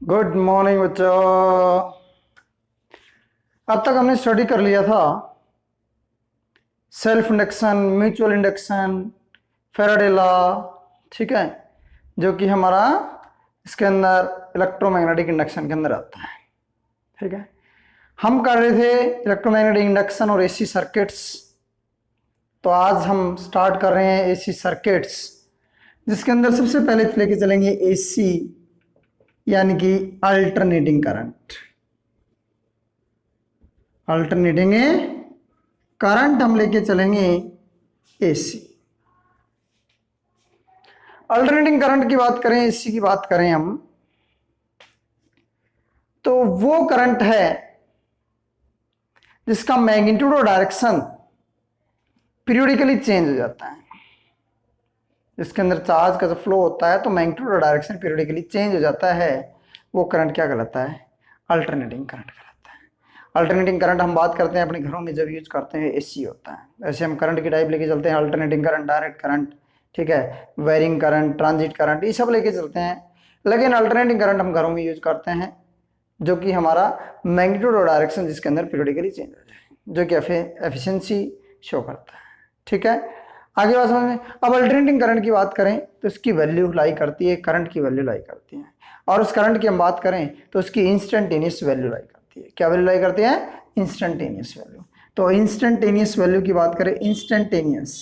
Good morning बच्चों। अब तक हमने स्टडी कर लिया था self induction, mutual induction, Faraday law, ठीक है, जो कि हमारा इसके अंदर इलेक्ट्रोमैग्नेटिक इंडक्शन के अंदर आता है। ठीक है, हम कर रहे थे इलेक्ट्रोमैग्नेटिक इंडक्शन और एसी सर्किट्स। तो आज हम स्टार्ट कर रहे हैं एसी सर्किट्स, जिसके अंदर सबसे पहले लेके चलेंगे एसी यानी कि अल्टरनेटिंग करंट। अल्टरनेटिंग करंट हम लेके चलेंगे एसी। अल्टरनेटिंग करंट की बात करें, एसी की बात करें हम, तो वो करंट है जिसका मैग्नीट्यूड और डायरेक्शन पीरियोडिकली चेंज हो जाता है। जिसके अंदर चार्ज का जो फ्लो होता है तो मैग्नीट्यूड और डायरेक्शन पीरियोडिकली चेंज हो जाता है, वो करंट क्या कहलाता है? अल्टरनेटिंग करंट कहलाता है। अल्टरनेटिंग करंट हम बात करते हैं अपने घरों में जब यूज करते हैं एसी होता है। ऐसे हम करंट की टाइप लेके चलते हैं, अल्टरनेटिंग करंट, डायरेक्ट करंट, ठीक है, वेरिंग करंट, ट्रांजिट करंट, ये सब लेके चलते हैं। लेकिन अल्टरनेटिंग करंट हम घरों में यूज करते हैं जो कि हमारा मैग्नीट्यूड और डायरेक्शन जिसके अंदर पीरियोडिकली चेंज हो जाए, जो कि एफिशिएंसी शो करता है। ठीक है, आगे बात समझ में। अब अल्टरनेटिंग करंट की बात करें तो इसकी वैल्यू लाई करती है, करंट की वैल्यू लाई करती है। और उस करंट की हम बात करें तो उसकी इंस्टेंटेनियस वैल्यू लाई करती है। क्या वैल्यू लाई करती है? Instantaneous value. तो इंस्टेंटेनियस वैल्यू की बात करें, इंस्टेंटेनियस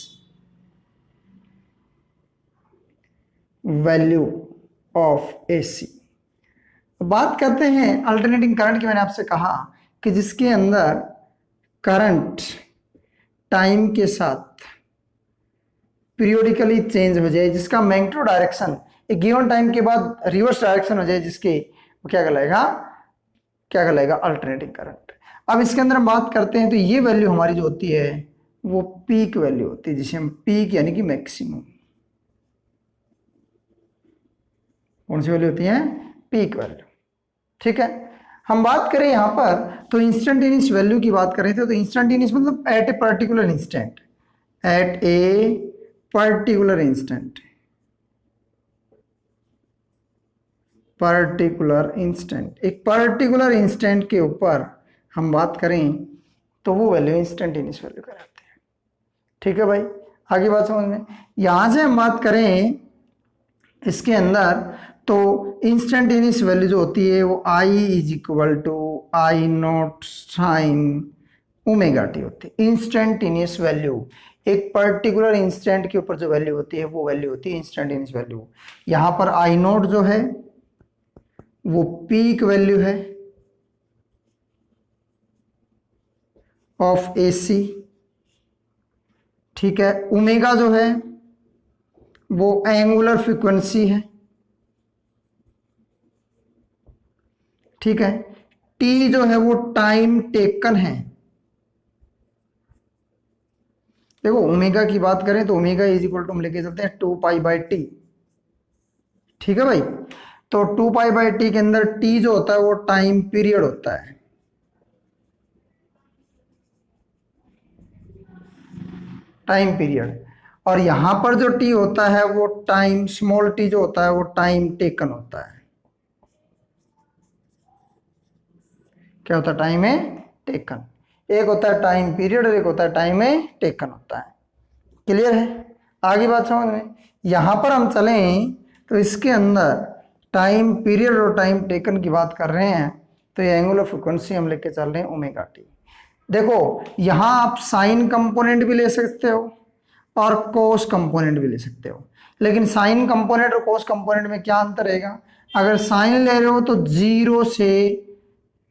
वैल्यू ऑफ एसी। बात करते हैं अल्टरनेटिंग करंट की। मैंने आपसे कहा कि जिसके अंदर करंट टाइम के साथ पीरियोडिकली चेंज हो जाए, जिसका मैग्नीट्यूड डायरेक्शन एक गिवन टाइम के बाद रिवर्स डायरेक्शन हो जाए, जिसके वो क्या कहलाएगा? क्या कहलाएगा? Alternating current. अब इसके अंदर हम बात करते हैं तो ये वैल्यू हमारी जो होती है वो पीक वैल्यू होती है, जिसे हम पीक यानी कि मैक्सिमम। कौन सी वैल्यू होती है? Peak value. ठीक है, हम बात करें यहां पर तो इंस्टेंटेनियस वैल्यू की बात करें तो इंस्टेंटेनियस मतलब at a particular instant, at a particular instant, particular instant, एक पर्टिकुलर इंस्टेंट के ऊपर हम बात करें तो वो वैल्यू इंस्टेंटेनियस वैल्यू कहलाती है। ठीक है भाई, आगे बात समझ में। यहां से हम बात करें इसके अंदर तो इंस्टेंटेनियस वैल्यू जो होती है वो I is equal to I naught sine omega T होती है। इंस्टेंटेनियस वैल्यू एक पर्टिकुलर इंस्टेंट के ऊपर जो वैल्यू होती है वो वैल्यू होती है इंस्टेंटेनियस वैल्यू। यहां पर आई नॉट जो है वो पीक वैल्यू है ऑफ एसी। ठीक है, ओमेगा जो है वो एंगुलर फ्रीक्वेंसी है। ठीक है, टी जो है वो टाइम टेकन है। देखो ओमेगा की बात करें तो ओमेगा इज इक्वल टू हम लेके चलते हैं 2π/t। ठीक है भाई, तो 2π/t के अंदर t जो होता है वो टाइम पीरियड होता है। Time period. और यहां पर जो t होता है वो टाइम, स्मॉल t जो होता है वो टाइम टेकन होता है। क्या होता है? टाइम है टेकन। एक होता है टाइम पीरियड और एक होता है टाइम है टेकन होता है। क्लियर है? आगे बात समझ में। यहां पर हम चलें तो इसके अंदर टाइम पीरियड और टाइम टेकन की बात कर रहे हैं तो ये एंगुलर फ्रीक्वेंसी हम लेके चल रहे हैं ओमेगा टी। देखो यहां आप साइन कंपोनेंट भी ले सकते हो और कोस कंपोनेंट भी ले सकते हो, लेकिन साइन कंपोनेंट और कोस कंपोनेंट में क्या अंतर रहेगा? अगर साइन ले रहे हो तो 0 से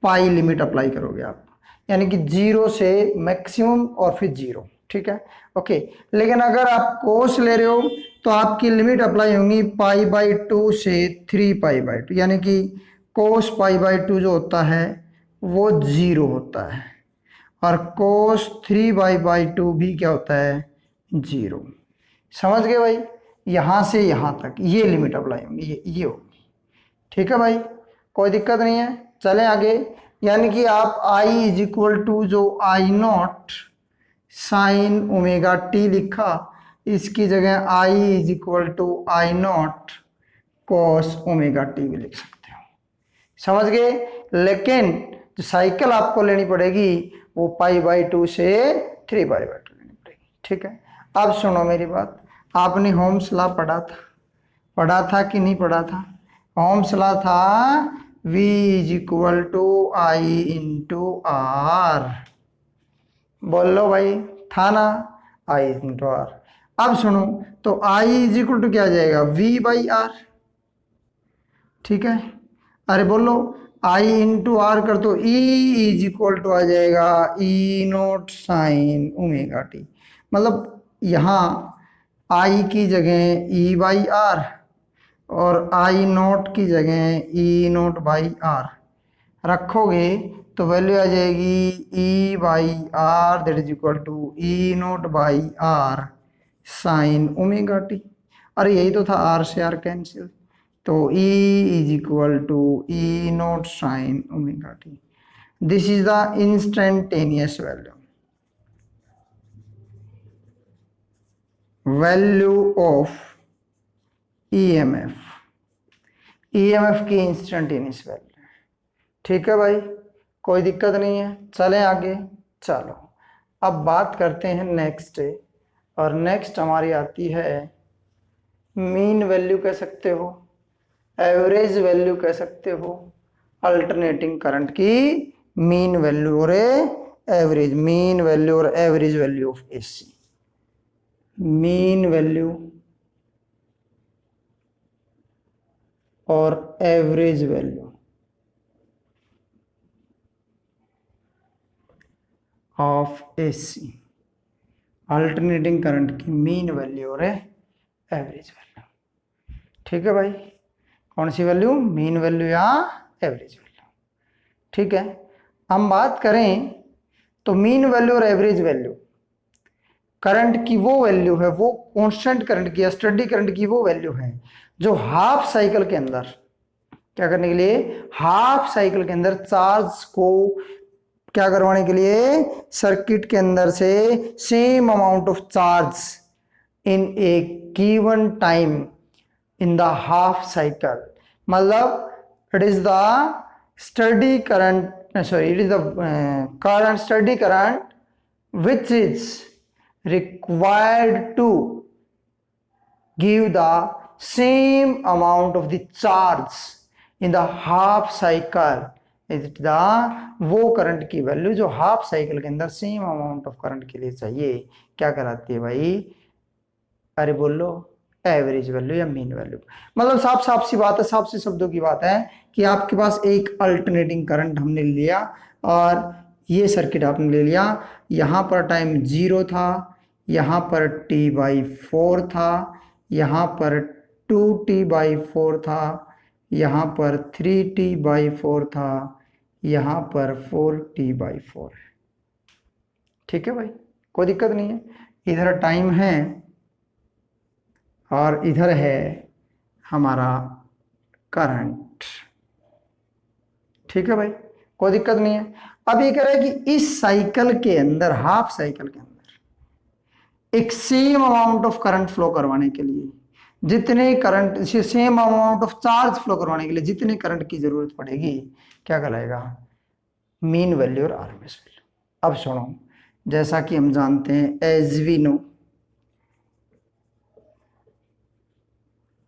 पाई लिमिट अप्लाई करोगे आप, यानी कि 0 से मैक्सिमम और फिर 0। ठीक है, ओके। लेकिन अगर आप कोस ले रहे हो तो आपकी लिमिट अप्लाई होंगी π/2 से 3π/2, यानी कि कोस π/2 जो होता है वो 0 होता है और कोस 3π/2 भी क्या होता है? 0। समझ गए भाई? यहां से यहां तक ये लिमिट अप्लाई होंगी, ये होगी। ठीक है भाई, कोई दिक्कत नहीं है। चलें आगे। यानी कि आप I इज इक्वल टू जो I naught sine omega T लिखा, इसकी जगह I is equal to I naught cos omega T भी लिख सकते हो। समझ गए। लेकिन जो साइकिल आपको लेनी पड़ेगी वो π/2 से 3π/2 लेनी पड़ेगी। ठीक है, अब सुनो मेरी बात, आपने होम्स लॉ पढ़ा था कि नहीं पढ़ा था? होम्स लॉ था V = I × R। बोल लो भाई, था ना? I × R। अब सुनो, तो I = क्या आ जाएगा? V/R। ठीक है, अरे बोलो I × R कर तो E = आ जाएगा E0 sin ω t। मतलब यहाँ I की जगह E/R और I0 की जगह E0/R रखोगे तो वैल्यू आ जाएगी E/R that is equal to E0/R sin ω t। अरे यही तो था, R से R कैंसिल, तो E = E0 sin ω t। This is the instantaneous value of EMF, EMF की इंस्टेंटेनियस वैल्यू। ठीक है भाई, कोई दिक्कत नहीं है, चलें आगे। चलो अब बात करते हैं नेक्स्ट, और नेक्स्ट हमारी आती है मीन वैल्यू कह सकते हो, एवरेज वैल्यू कह सकते हो, अल्टरनेटिंग करंट की मीन वैल्यू और एवरेज, मीन वैल्यू और average value of AC। Mean value और average value of AC, alternating current की मीन वैल्यू और एवरेज वैल्यू। ठीक है भाई, कौन सी वैल्यू? मीन वैल्यू या एवरेज वैल्यू। ठीक है, हम बात करें तो मीन वैल्यू और एवरेज वैल्यू करंट की वो वैल्यू है, वो कांस्टेंट करंट की या स्टडी करंट की वो वैल्यू है जो हाफ साइकिल के अंदर क्या करने के लिए, हाफ साइकिल के अंदर चार्ज को क्या करवाने के लिए, सर्किट के अंदर से same amount of charge in a given time in the half cycle. मतलब it is the steady current, sorry it is the current, steady current which is required to give the same amount of the charge in the half cycle is the वो current की value जो half cycle के अंदर same amount of current के लिए चाहिए, क्या कहलाती है भाई? अरे बोलो, एवरेज वैल्यू या मीन वैल्यू। मतलब साफ साफ सी बात है, साफ सी शब्दों की बात है कि आपके पास एक अल्टरनेटिंग करंट हमने लिया और ये सर्किट आपने ले लिया, यहाँ पर टाइम 0 था, यहाँ पर T/4 था, यहाँ पर 2T/4 था, यहाँ पर 3T/4 था, यहाँ पर 4T/4 है। ठीक है भाई, कोई दिक्कत नहीं है। इधर टाइम है और इधर है हमारा करंट। ठीक है भाई, कोई दिक्कत नहीं है। अब ये कह रहा है कि इस साइकिल के अंदर, हाफ साइकिल के अंदर एक same amount of current flow करवाने के लिए जितने current, same amount of charge flow करवाने के लिए जितने करंट की जरूरत पड़ेगी, क्या कहलाएगा? मीन वैल्यू और आरएमएस वैल्यू। अब सुनो, जैसा कि हम जानते हैं, एज वी नो,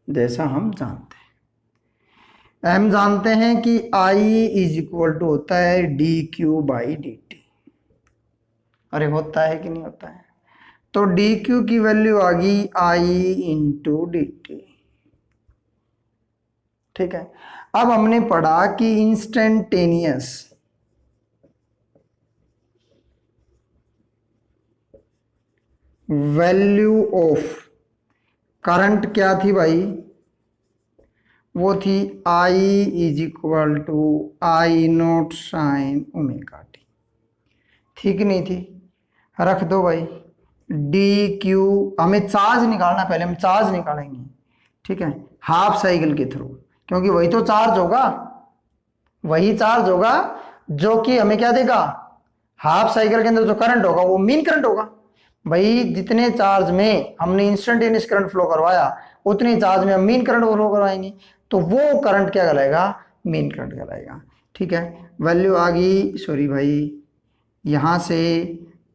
जैसा हम जानते हैं कि I = होता है dQ/dt। अरे होता है कि नहीं होता है? तो dQ की वैल्यू आ गई I × dt। ठीक है, अब हमने पढ़ा कि इंस्टेंटेनियस वैल्यू ऑफ करंट क्या थी भाई? वो थी I = I0 sin ω t। ठीक नहीं थी? रख दो भाई। dQ, हमें चार्ज निकालना, पहले हम चार्ज निकालेंगे। ठीक है, हाफ साइकिल के थ्रू, क्योंकि वही तो चार्ज होगा, वही चार्ज होगा जो कि हमें क्या देगा, हाफ साइकिल के अंदर जो करंट होगा वो मीन करंट होगा। भाई जितने चार्ज में हमने इंस्टेंटेनियस करंट फ्लो करवाया उतने चार्ज में हम मीन करंट फ्लो करवाएंगे, तो वो करंट क्या कहलाएगा? मेन करंट कहलाएगा। ठीक है, वैल्यू आ गई, सॉरी भाई, यहाँ से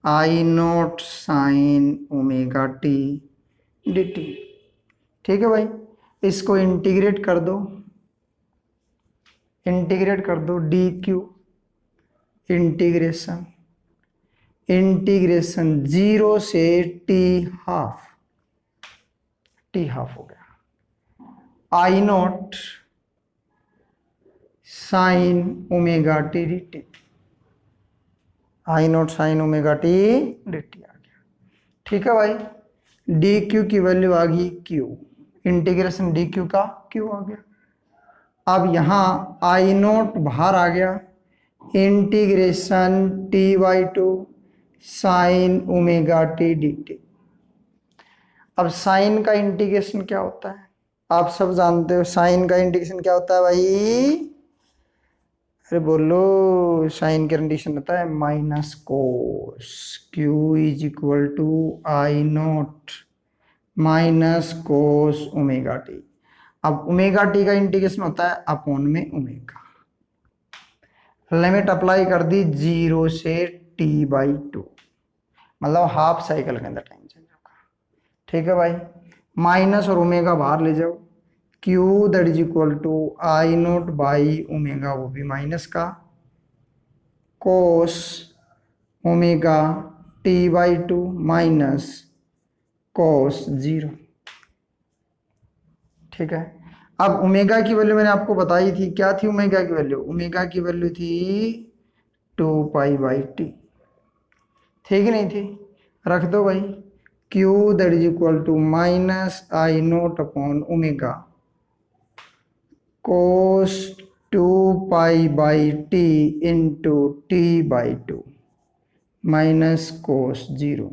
I naught sine omega T D T. ठीक है भाई, इसको इंटीग्रेट कर दो, इंटीग्रेट कर दो, डी क्यू इंटीग्रेशन, इंटीग्रेशन 0 से टी हाफ, टी हाफ हो गया, I naught sine omega T D T, I naught sine omega T D T आ गया। ठीक है भाई, डी क्यू की वैल्यू आ गई क्यू, इंटीग्रेशन डी क्यू का क्यू आ गया। अब यहाँ आई नोट बाहर आ गया, integration T by two sine omega T D T. अब साइन का इंटीग्रेशन क्या होता है, आप सब जानते हो, साइन का इंटीग्रेशन क्या होता है भाई, अरे बोलो, साइन का इंटीग्रेशन होता है minus cos Q is equal to I naught minus cos omega T. अब ओमेगा टी का इंटीग्रेशन होता है अपॉन में ओमेगा, लिमिट अप्लाई कर दी 0 से टी बाई टू, मतलब हाफ साइकिल के अंदर टाइम चेंज होगा। ठीक है भाई, माइनस और ओमेगा बाहर ले जाओ, Q that is equal to I naught by omega, वो भी माइनस का, cos omega T by two minus cos 0। ठीक है, अब ओमेगा की वैल्यू मैंने आपको बताई थी, क्या थी ओमेगा की वैल्यू, ओमेगा की वैल्यू थी 2 पाई बाई टी, ठीक नहीं थी, रख दो भाई, Q that is equal to minus I naught upon omega cos 2 pi by T into T by two minus cos 0,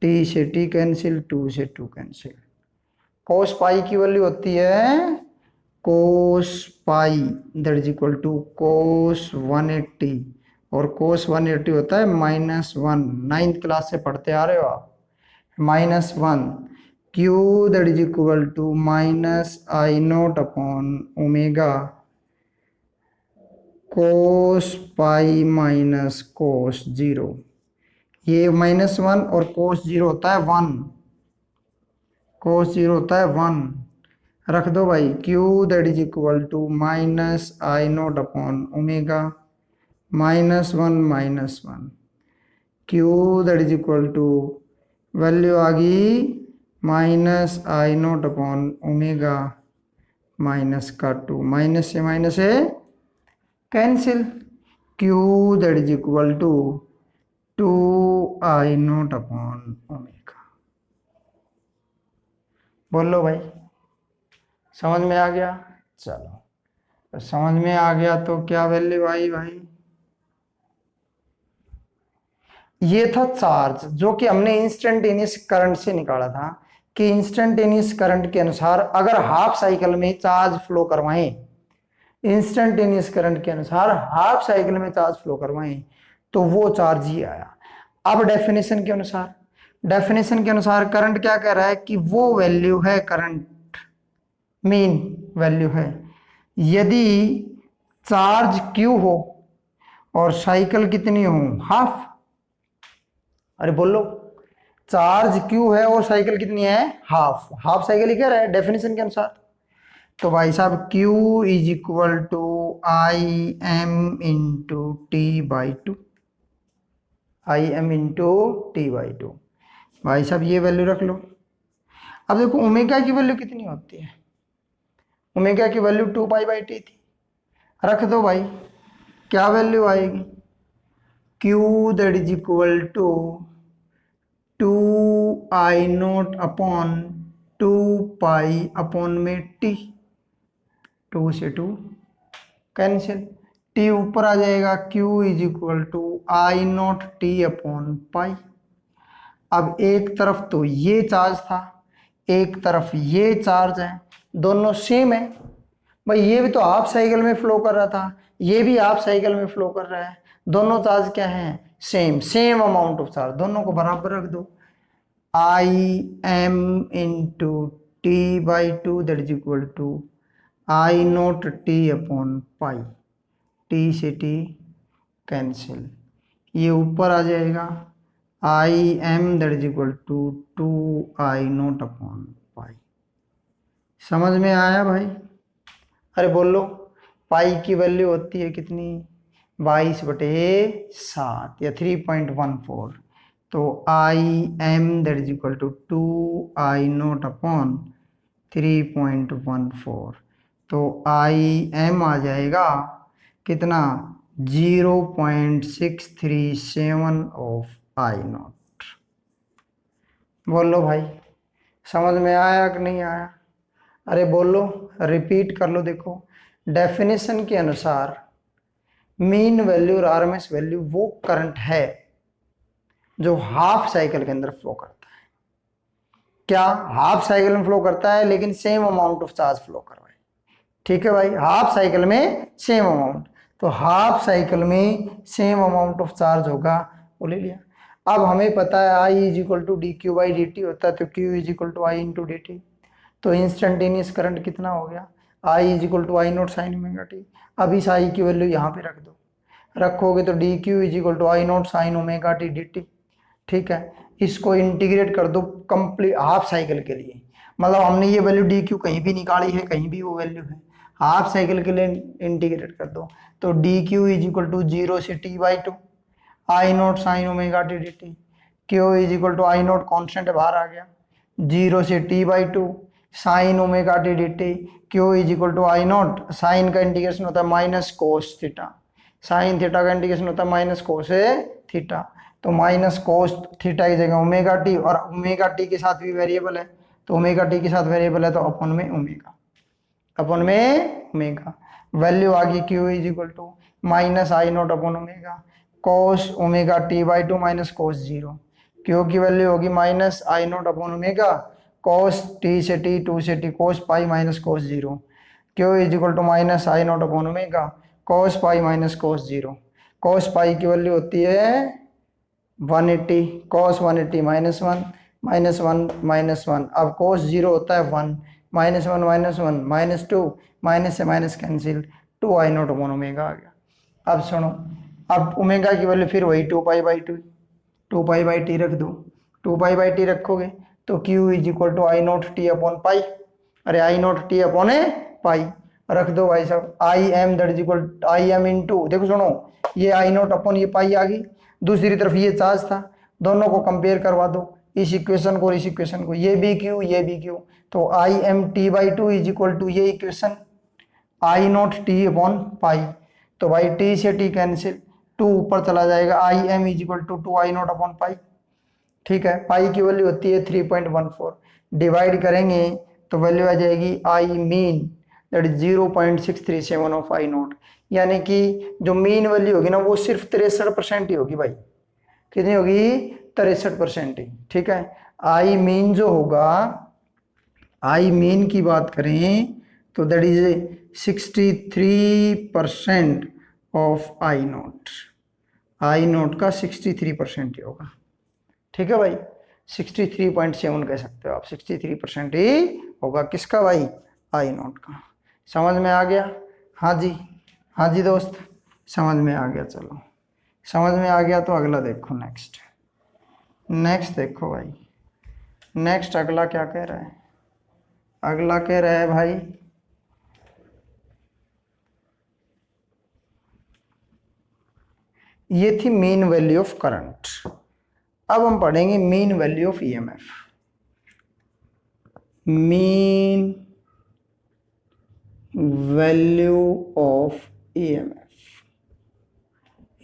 T से टी कैंसिल, 2 से 2 कैंसिल, कोस पाई की वैल्यू होती है कोस पाई दैट इज इक्वल टू कोस 180, और कोस 180 होता है -1, 9th क्लास से पढ़ते आ रहे हो आप, -1, Q that is equal to minus I naught upon omega cos pi minus cos 0, ये -1 और कोस 0 होता है 1, कोस 0 होता है 1, रख दो भाई, Q that is equal to minus I naught upon omega -1, Q that is equal to value आ गई minus I naught upon omega minus का 2, माइनस से माइनस है cancel, Q that is equal to 2 I naught upon omega. बोलो भाई, समझ में आ गया, चलो तो समझ में आ गया तो क्या वैल्यू आई भाई, ये था चार्ज जो कि हमने इंस्टेंटेनियस करंट से निकाला था, कि इंस्टेंटेनियस करंट के अनुसार अगर हाफ साइकिल में चार्ज फ्लो करवाएं, इंस्टेंटेनियस करंट के अनुसार हाफ साइकिल में चार्ज फ्लो करवाएं तो वो चार्ज ही आया। अब डेफिनेशन के अनुसार, डेफिनेशन के अनुसार करंट क्या कह रहा है कि वो वैल्यू है, करंट मेन वैल्यू है यदि चार्ज Q हो और साइकिल कितनी हो, हाफ, अरे बोलो, चार्ज Q है और साइकिल कितनी है, हाफ, हाफ साइकिल ही कह रहा है डेफिनेशन के अनुसार। तो भाई साहब Q is equal to I M into T by two, I M into T by two, भाई साहब ये वैल्यू रख लो। अब देखो ओमेगा की वैल्यू कितनी होती है, ओमेगा की वैल्यू 2 पाई बाई टी थी, रख दो भाई, क्या वैल्यू आएगी, Q that is equal to 2 I naught upon 2 pi upon में टी, 2 से 2 कैंसिल, टी ऊपर आ जाएगा, Q is equal to I naught T upon pi. अब एक तरफ तो ये चार्ज था, एक तरफ ये चार्ज है, दोनों सेम है भाई, ये भी तो हाफ साइकिल में फ्लो कर रहा था, ये भी हाफ साइकिल में फ्लो कर रहा है, दोनों चार्ज क्या है, same, same amount of charge, दोनों को बराबर रख दो, I M into T by two that is equal to I naught T upon pi, T से टी कैंसिल, ये ऊपर आ जाएगा I M that is equal to 2 I0 upon pi. समझ में आया भाई? अरे बोलो, पाई की वैल्यू होती है कितनी? 22/7 या 3.14। तो I M that is equal to 2I0 upon 3.14। तो आई एम आ जाएगा कितना? 0.637 ऑफ I0। बोलो भाई, समझ में आया कि नहीं आया? अरे बोलो, रिपीट कर लो। देखो, डेफिनेशन के अनुसार मीन वैल्यू और आरएमएस वैल्यू वो करंट है जो हाफ साइकिल के अंदर फ्लो करता है। क्या हाफ साइकिल में फ्लो करता है, लेकिन same amount of charge flow करवाए। ठीक है भाई, हाफ साइकिल में सेम अमाउंट, तो हाफ साइकिल में सेम अमाउंट ऑफ चार्ज होगा, वो ले लिया। अब हमें पता है I is equal to D Q by D T होता है, तो Q is equal to I into D T. तो इंस्टेंटेनियस करंट कितना हो गया? I is equal to I naught sine omega T. अब इस आई की वैल्यू यहाँ पे रख दो, रखोगे तो D Q is equal to I naught sine omega T D T. ठीक है, इसको इंटीग्रेट कर दो कंप्लीट हाफ साइकिल के लिए। मतलब हमने ये वैल्यू डी क्यू कहीं भी निकाली है, कहीं भी वो वैल्यू है, हाफ साइकिल के लिए इंटीग्रेट कर दो। तो D Q is equal to 0 से T by 2 I naught sine omega T D T. Q is equal to I naught constant बाहर आ गया, 0 से T by 2 sine omega T D T. Q is equal to I naught, sine का integration होता है minus cos theta, sine theta का integration होता है माइनस कोस थीटा। तो माइनस कोस थीटा की जगह ओमेगा टी, और ओमेगा टी के साथ भी वेरिएबल है, तो ओमेगा टी के साथ वेरिएबल है तो अपन में ओमेगा, अपन में ओमेगा। वैल्यू आ गई Q is equal to minus I naught upon omega cos omega T by 2 minus cos 0। Q की वैल्यू होगी minus I naught upon omega cos T से टी 2 से T cos pi minus cos 0। Q is equal to minus I naught upon omega cos pi minus cos 0। Cos pi की value होती है 180, कोस 180 minus 1 minus 1 minus 1। अब कोस 0 होता है 1, minus 1 minus 1 minus 2, minus से minus cancel, 2I0 upon omega आ गया। अब सुनो, अब ओमेगा की वैल्यू फिर वही 2 pi by 2, 2 pi by T रख दो। 2 पाई बाई टी रखोगे तो Q is equal to I naught T upon pi, अरे I naught T upon pi रख दो भाई साहब। I M that is equal I M into, देखो सुनो, ये आई नोट अपॉन ये पाई आ गई, दूसरी तरफ ये चार्ज था, दोनों को कंपेयर करवा दो, इस इक्वेशन को और इस इक्वेशन को, ये भी क्यू ये भी क्यू। तो I M T by 2 is equal to ये equation I naught T upon pi. तो भाई टी से टी कैंसिल, 2 ऊपर चला जाएगा, I M is equal to 2I0 upon pi. ठीक है, पाई की वैल्यू होती है 3.14, डिवाइड करेंगे तो वैल्यू आ जाएगी I mean that is 0.637 of I note. यानी कि जो मीन वैल्यू होगी ना वो सिर्फ 63% ही होगी भाई। कितनी होगी? 63% ही। ठीक है, आई मीन जो होगा, आई मीन की बात करें तो that is 63% of I note. I note का 63% ही होगा। ठीक है भाई, 63.7 कह सकते हो आप, 63% ही होगा किसका भाई? आई नोट का। समझ में आ गया? हाँ जी, हाँ जी दोस्त, समझ में आ गया। चलो समझ में आ गया तो अगला देखो, नेक्स्ट देखो भाई, नेक्स्ट अगला क्या कह रहा है? अगला कह रहा है भाई, ये थी मीन वैल्यू ऑफ करंट। अब हम पढ़ेंगे mean value of EMF. Mean value of EMF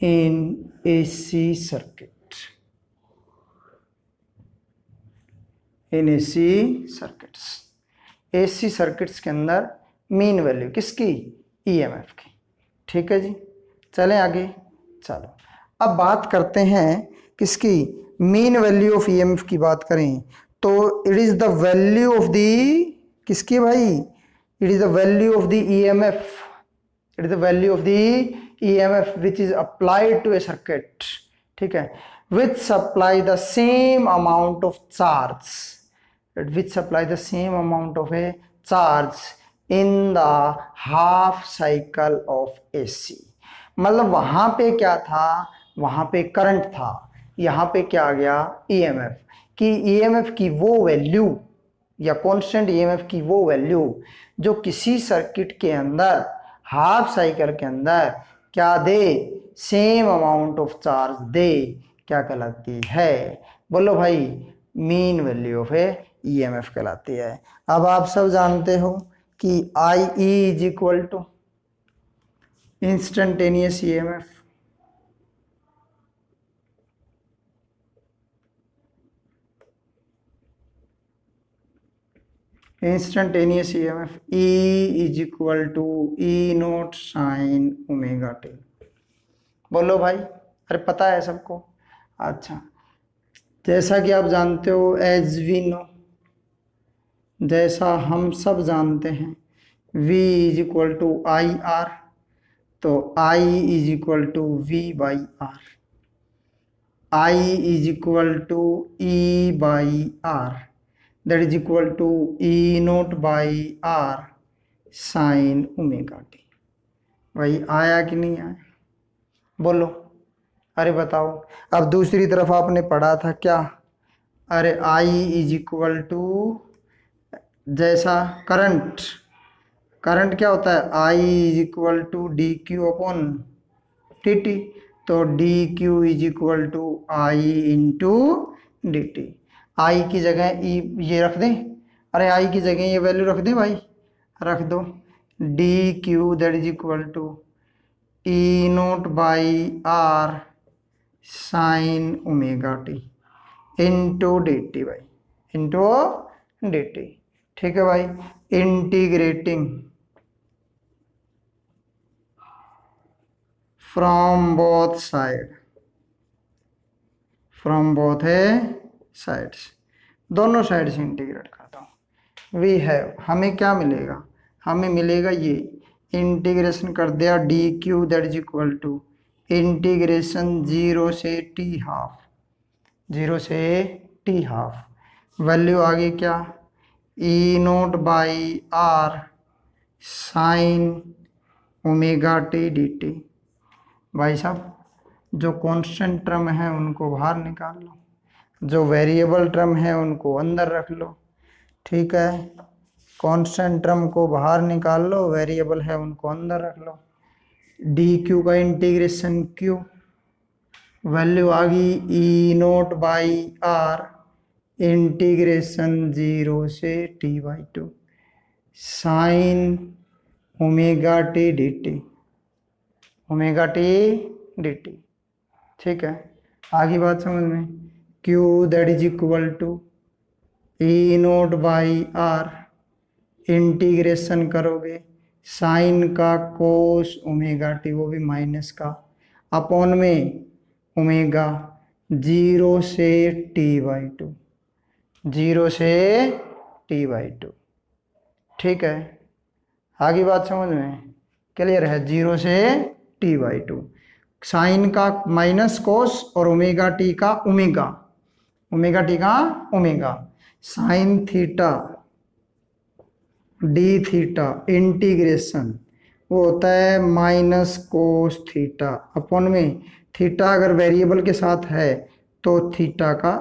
in AC circuit, in AC circuits. AC circuits के अंदर मीन वैल्यू किसकी? ईएमएफ की। ठीक है जी, चलें आगे। चलो अब बात करते हैं किसकी? मीन वैल्यू ऑफ ईएमएफ की बात करें तो it is the value of the किसकी भाई? It is the value of the EMF, it is the value of the EMF which is applied to a circuit. ठीक है, which supply the same amount of charge, which supply the same amount of a charge in the half cycle of AC। मतलब वहां पे क्या था, वहां पे current था, यहाँ पे क्या आ गया EMF। कि EMF की वो वैल्यू या कांस्टेंट EMF की वो वैल्यू जो किसी सर्किट के अंदर हाफ साइकिल के अंदर क्या दे, सेम अमाउंट ऑफ चार्ज दे, क्या कहलाती है, बोलो भाई, mean value of A EMF कहलाती है। अब आप सब जानते हो कि IE is equal to instantaneous EMF। Instantaneous EMF E is equal to E0 sine omega T. बोलो भाई, अरे पता है सबको। अच्छा, जैसा कि आप जानते हो, एज वी नो, जैसा हम सब जानते हैं, V is equal to IR, तो I is equal to V by R, I is equal to E by R, that is equal to E0 by R sine omega T. भाई आया कि नहीं आया, बोलो, अरे बताओ। अब दूसरी तरफ आपने पढ़ा था क्या, अरे I इज इक्वल टू, जैसा करंट, करंट क्या होता है, I is equal to D Q upon D T, तो D Q is equal to I into D T. I की जगह ई ये रख दें, अरे आई की जगह ये वैल्यू रख दें भाई, रख दो, D Q that is equal to E0 by R sine omega T into D T भाई, इंटू डी टी। ठीक है भाई, integrating from both side, from both है साइड्स, दोनों साइड से इंटीग्रेट करता हूँ। वी हैव, हमें क्या मिलेगा, हमें मिलेगा ये, इंटीग्रेशन कर दिया D Q that is equal to integration 0 से t हाफ, 0 से t हाफ, वैल्यू आ गई क्या, E0 by R sine omega T D T. भाई साहब, जो कांस्टेंट टर्म है उनको बाहर निकाल लो, जो वेरिएबल टर्म है उनको अंदर रख लो। ठीक है, कांस्टेंट टर्म को बाहर निकाल लो, वेरिएबल है उनको अंदर रख लो। डी क्यू का इंटीग्रेशन क्यू, वैल्यू आ गई E0 बाई आर इंटीग्रेशन 0 से t/2 sine omega T D T, omega T D T. ठीक है, आगे बात समझ में, Q that is equal to E0 by R integration करोगे साइन का कोस ओमेगा टी, वो भी माइनस का, अपॉन में ओमेगा 0 से t/2, 0 से t/2। ठीक है, आगे बात समझ में क्लियर है, 0 से t/2, साइन का माइनस कोस और ओमेगा टी का ओमेगा, ओमेगा टी का omega, sine theta D theta integration वो होता है माइनस कोस थीटा, अपॉन में थीटा अगर वेरिएबल के साथ है तो थीटा का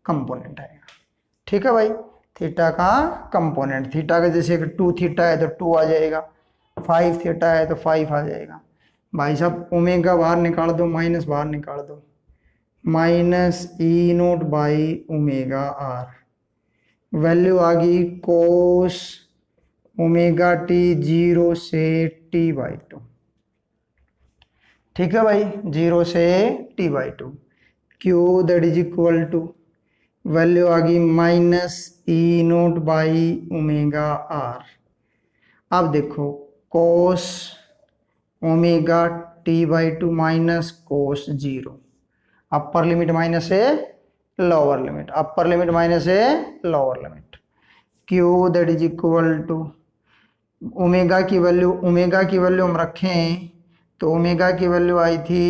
कंपोनेंट आएगा। ठीक है भाई, थीटा का कंपोनेंट, थीटा का जैसे अगर 2 थीटा है तो 2 आ जाएगा, 5 थीटा है तो 5 आ जाएगा। भाई साहब ओमेगा बाहर निकाल दो, माइनस बाहर निकाल दो, minus E0 by omega R, value आ गई कोस ओमेगा टी 0 से t/2। ठीक है भाई, 0 से t/2, Q that is equal to, value आ गई minus E0 by omega R. अब देखो cos omega t/2 minus cos 0, upper limit minus है lower limit, upper limit minus है lower limit, Q that is equal to omega की value हम रखें तो ओमेगा की वैल्यू आई थी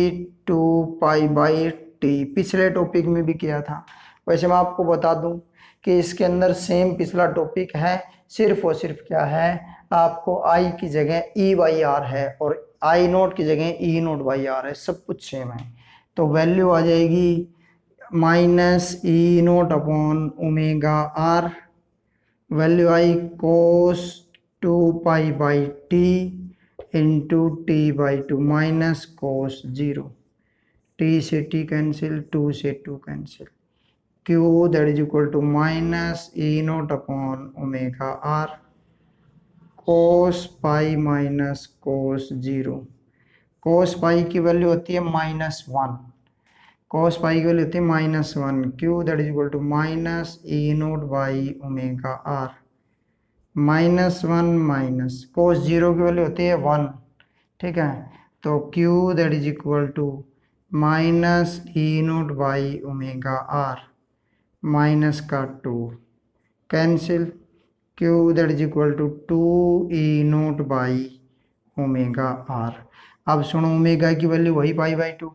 2π/t, पिछले टॉपिक में भी किया था। वैसे मैं आपको बता दूं कि इसके अंदर सेम पिछला टॉपिक है, सिर्फ और सिर्फ क्या है, आपको आई की जगह ई बाई आर है और आई नोट की जगह ई नोट बाई आर है, सब कुछ सेम है। तो वैल्यू आ जाएगी minus E naught upon omega R, value I cos 2 pi by T into T by two minus cos 0, T से टी कैंसिल, 2 से 2 cancel, Q that is equal to minus E naught upon omega R cos pi minus cos 0। Cos pi की value होती है -1, कोस pi की value होती है -1, Q that is equal to minus E naught by omega R, -1 minus cos 0 की value होती है 1, ठीक है। तो Q that is equal to minus E naught by omega R, minus का 2 cancel, Q that is equal to 2 E naught by omega R. अब सुनो, omega की वैल्यू वही पाई बाई 2,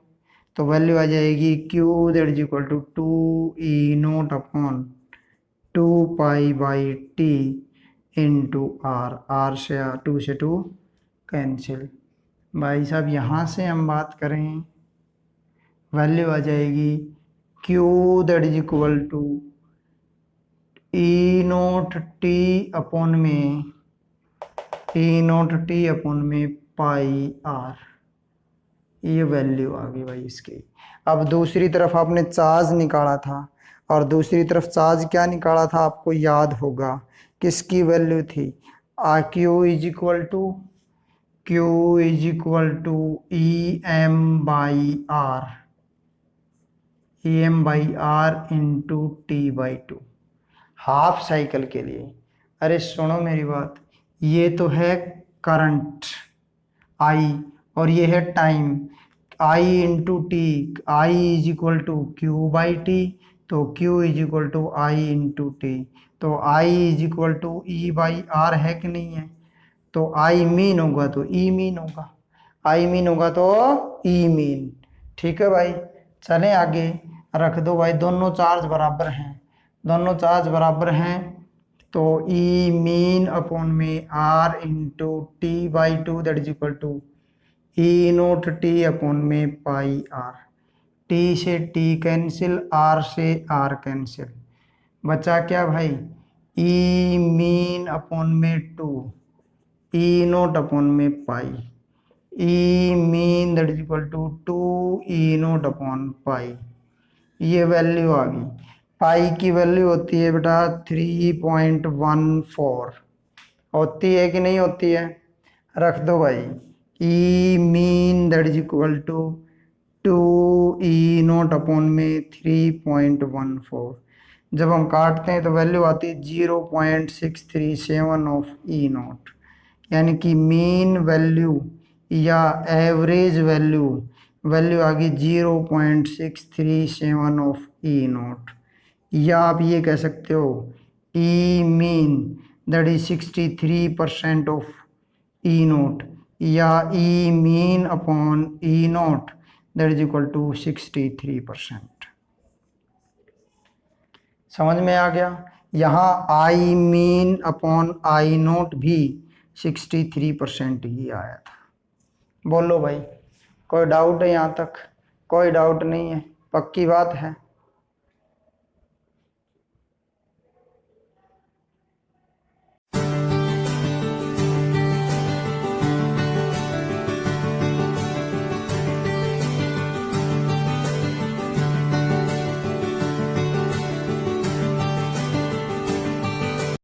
तो वैल्यू आ जाएगी Q that is equal to 2 E naught upon 2 pi by T into R, R से 2 से 2 कैंसिल। भाई साहब यहाँ से हम बात करें, वैल्यू आ जाएगी Q that is equal to E naught T upon में पाई आर, ये वैल्यू आ गई भाई इसकी। अब दूसरी तरफ आपने चार्ज निकाला था, और दूसरी तरफ चार्ज क्या निकाला था आपको याद होगा, किसकी वैल्यू थी, Q is equal to E M by R into T by two, half cycle के लिए। अरे सुनो मेरी बात, ये तो है करंट आई और ये है time, I into T, I is equal to Q by T, तो Q is equal to I into T, तो I is equal to E by R है कि नहीं है, तो आई मीन होगा तो ई मीन होगा, आई मीन होगा तो ई मीन, ठीक है भाई। चलें आगे, रख दो भाई, दोनों चार्ज बराबर हैं, तो ई मीन अपॉन में R into T by two that is equal to E naught T upon में पाई आर, टी से टी कैंसिल, आर से आर कैंसिल, बचा क्या भाई, ई मीन अपॉन में 2 ई नोट अपॉन में pi, E mean that is equal to 2 E naught upon pi, ये value आ गई। पाई की वैल्यू होती है बेटा 3.14, होती है कि नहीं होती है, रख दो भाई, E mean that is equal to 2 E naught upon में 3.14, जब हम काटते हैं तो वैल्यू आती है 0.637 ऑफ ई नोट, यानी कि मीन वैल्यू या एवरेज वैल्यू आ गई 0.637 ऑफ ई नोट, या आप ये कह सकते हो E mean that is 63% of E naught, या E mean upon E naught that is equal to 63%। समझ में आ गया, यहाँ I mean upon I naught भी 63% ही आया था। बोलो भाई, कोई डाउट है यहाँ तक, कोई डाउट नहीं है, पक्की बात है।